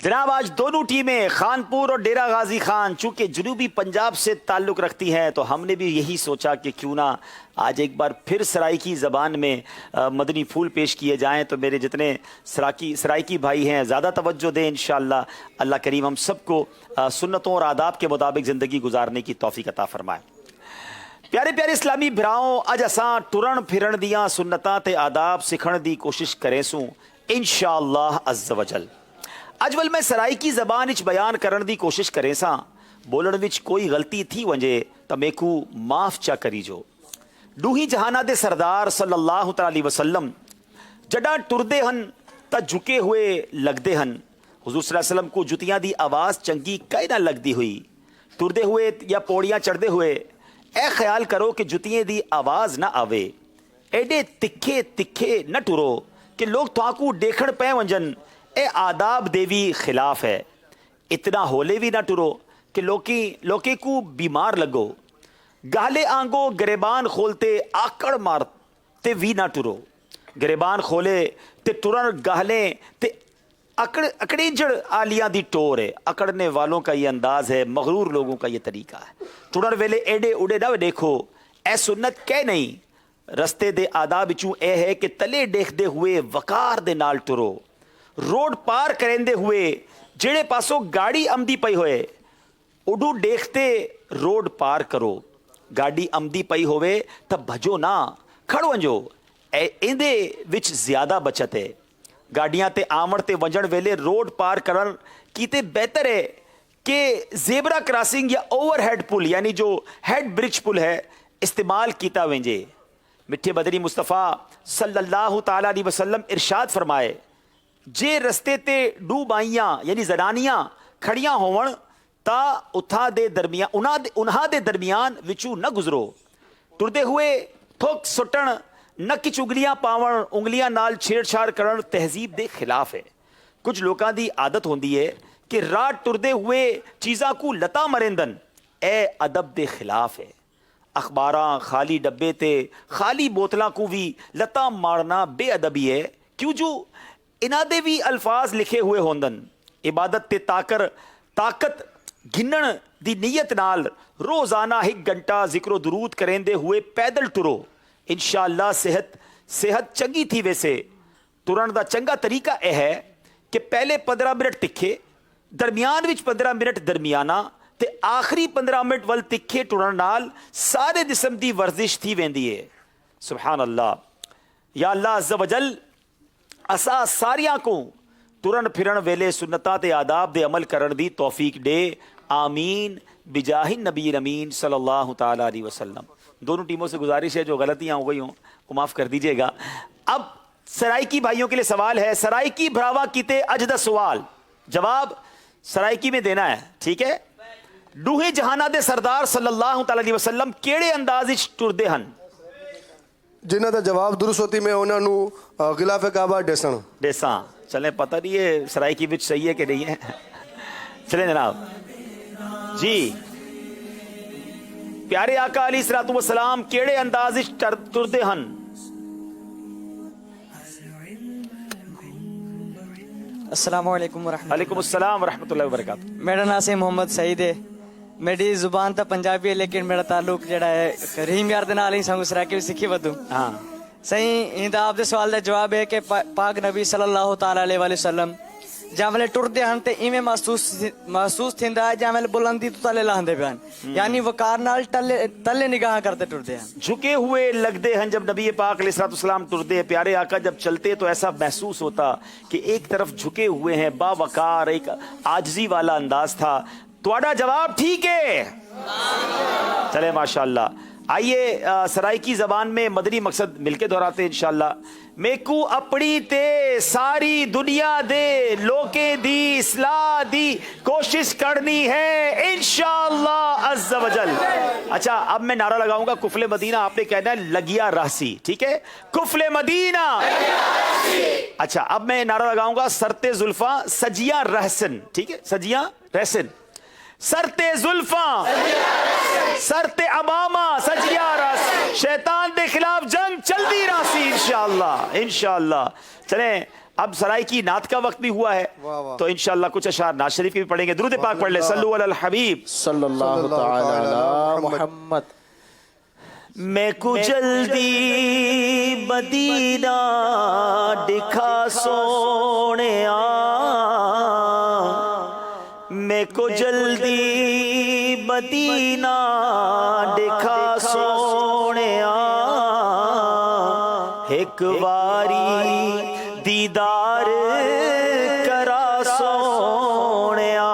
जनाब आज दोनों टीमें खानपुर और डेरा गाजी खान चूंकि जनूबी पंजाब से ताल्लुक़ रखती हैं तो हमने भी यही सोचा कि क्यों ना आज एक बार फिर सराइकी ज़बान में मदनी फूल पेश किए जाएं। तो मेरे जितने सराइकी भाई हैं ज़्यादा तवज्जो दें इंशाअल्लाह। अल्लाह करीम हम सबको सुन्नतों और आदाब के मुताबिक ज़िंदगी गुजारने की तौफीक अता फरमाए। प्यारे प्यारे इस्लामी भराओं, अज असां टुरण फिरण दियां सुन्नतां ते आदाब सिखण दी कोशिश करें सूं इंशाअल्लाह अज़्ज़ वजल। अजवल मैं सराइकी ज़बान इच बयान करण दी कोशिश करें सां बोलण विच कोई गलती थी वंजे तो मेकू माफ़ चा करी जो। डूही जहाना दे सरदार सल्लल्लाहु अलैहि वसल्लम जडा टुरदे हन ता झुके हुए लगदे हन। हुजूर सल्लल्लाहु अलैहि वसल्लम को जुतियां दी आवाज़ चंगी कई ना लगदी हुई। टुरदे हुए या पौड़ियां चढ़दे हुए ए ख्याल करो कि जुतियां दी आवाज़ ना आवे। एडे तिखे तिखे न टुरो कि लोग ताकू देखण पे वंजन। ए आदाब देवी खिलाफ है। इतना होले भी ना टुरो कि लोकी को बीमार लगो। गाले आंगो गरेबान खोलते आकड़ मारते भी ना टुरो। गरेबान खोले ते टुरन गाले ते अकड़ेजड़ आलिया दी टोर है। अकड़ने वालों का ये अंदाज है, मगरूर लोगों का ये तरीका है। टुरन वेले एडे उड़े ना देखो ए सुन्नत कह नहीं। रस्ते दे आदाब चू ए है कि तले देखते हुए वकार दे नाल टुरो। रोड पार करेंदे हुए जेड़े पासों गाड़ी आमदी पई होए उडू देखते रोड पार करो। गाड़ी आमदी पई होवे तब भजो ना खड़ वंजो। इंदे विच ज्यादा बचत है। गाड़ियां ते आवण ते वंजण वेले रोड पार करन कीते बेहतर है कि जेबरा क्रॉसिंग या ओवरहेड पुल यानी जो हेड ब्रिज पुल है इस्तेमाल कीता वेंजे। मिठे बदरी मुस्तफ़ा सल्लल्लाहु ताला अलैहि वसल्लम इरशाद फरमाए जे रस्ते ते डू बाइयां यानी जनानियां खड़ियां होवन ता उन्हां दे दरमियान विचू न गुजरो। टुरदे हुए थुक सुटन नक चुगलियां पावन उंगलियां नाल छेड़छाड़ करन तहजीब दे खिलाफ है। कुछ लोगों की आदत होंदी है कि रात टुरदे हुए चीज़ां को लता मरेंदन। ए अदब दे खिलाफ है। अखबारां खाली डब्बे ते खाली बोतलों को भी लता मारना बेअदबी है। क्यों जो इन्हां दे भी अल्फाज लिखे हुए होंदन। इबादत ते ताकत गिनण दी नीयत नाल रोजाना 1 घंटा जिक्रो दुरूद करेंदे हुए पैदल टुरो। इंशाअल्लाह सेहत चंगी थी। वैसे टुरन दा चंगा तरीका यह है कि पहले 15 मिनट तिखे, दरमियान विच 15 मिनट दरमियाना ते आखिरी 15 मिनट वल तिखे टुरन नाल सारे जिस्म दी वर्जिश थी वेंदी है। सुभान अल्लाह। या अल्लाह अज़्ज़ वजल असा सारिया को टुरन फिरन वेले सुन्नता ते आदाब दे अमल करन दी तौफीक दे। आमीन बिजाहि नबी अमीन सल्लल्लाहु ताला अलैहि वसल्लम। दोनों टीमों से गुजारिश है जो गलतियां हो गई हों वो माफ़ कर दीजिएगा। अब सराइकी भाइयों के लिए सवाल है। सराइकी भरावा कीते अज दा सवाल जवाब सराइकी में देना है, ठीक है। डूहे जहाना दे सरदार सल्लल्लाहु ताला अलैहि वसल्लम केड़े अंदाज विच टुरदे हन? जिन्हां दा जवाब दुरुस्त होती मैं उन्हां नू गिलाफे काबा डेसा चलें। पता नहीं है सराइकी विच सही है कि नहीं है। चलें जनाब जी। प्यारे आका अलैहिस्सलातु वस्सलाम केड़े अंदाज विच टुरदे हन? अस्सलामु अलैकुम वालेकुम अस्सलाम वरहमतुल्लाहि वबरकातुहू। मेरा नाम से मोहम्मद सईद है। मेरी जुबान तो पंजाबी है लेकिन मेरा ताल्लुक जड़ा है रहीम यार दे नाल ही संग सराइकी सीखी वदू। हाँ सही इंदा आपदे सवाल दा जवाब है कि पाक नबी सल्लल्लाहु ताला अलैहि वसल्लम जावले टुरदे हन ते इवें महसूस थिंदा है जावले बुलंदी तो तले लांदे बयान यानी वकार नाल तले निगाह करते टुरदे हैं। झुके हुए लगते हैं जब नबी पाक अलैहिस्सलाम टुरदे हैं। प्यारे आका जब चलते तो ऐसा महसूस होता कि एक तरफ झुके हुए हैं, बावकार एक आजजी वाला अंदाज था। तुम्हारा जवाब ठीक है। चले माशाल्लाह। आइए सराइकी ज़बान में मदनी मकसद मिलके दोहराते हैं इंशाअल्लाह। मेकू अपनी ते सारी दुनिया दे लोके दी इस्लाह दी कोशिश करनी है इंशाअल्लाह अज़्ज़ वजल। अच्छा अब मैं नारा लगाऊंगा कुफले मदीना, आपने कहना है लगिया रहसी, ठीक है। कुफले मदीना। अच्छा अब मैं नारा लगाऊंगा सरते जुल्फा सजिया रहसन, ठीक है। सजिया रहसन सरते जुल्फा सरते अबामा सजिया रस शैतान के खिलाफ जंग चलती रासी इंशाअल्लाह इंशाअल्लाह। चलें اب سرائی کی نعت کا وقت بھی ہوا ہے واہ واہ۔ تو انشاءاللہ کچھ اشعار نعت شریف کے بھی پڑھیں گے. درود پاک پڑھ لیں. صلو علی الحبیب. صلی اللہ تعالی علی محمد. میں کو جلدی مدینہ دکھا سونیا، میں کو جلدی مدینہ دکھا سونیا، ایک واری دیدار کرا سونیا.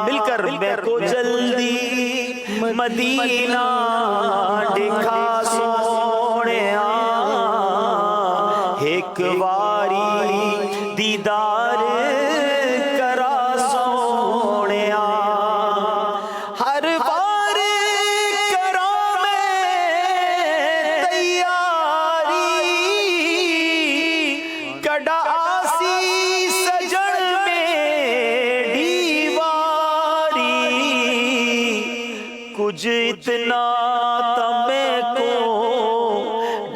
مل کر میں کو جلدی مدینہ دکھا سونیا، ایک واری دیدار کرا سونیا. ہر بار کرا میں تیاری، کڈا آسی سجن میں دیواری، کچھ اتنا تمہیں کو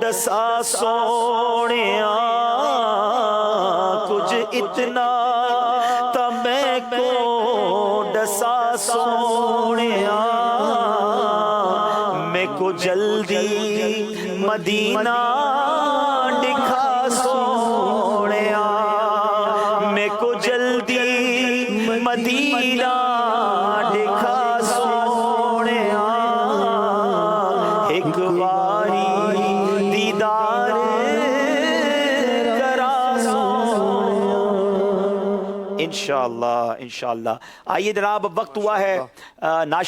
ڈسا سونیا، کچھ اتنا تمہیں کو ڈسا سونیا، میں کو جلدی مدینہ دکھا سونیا، میں کو جلدی مدینہ دکھا سونیا، ایک واری دیدار کرا سونیا. انشاءاللہ انشاءاللہ. آئیے جناب، وقت ہوا ہے نعت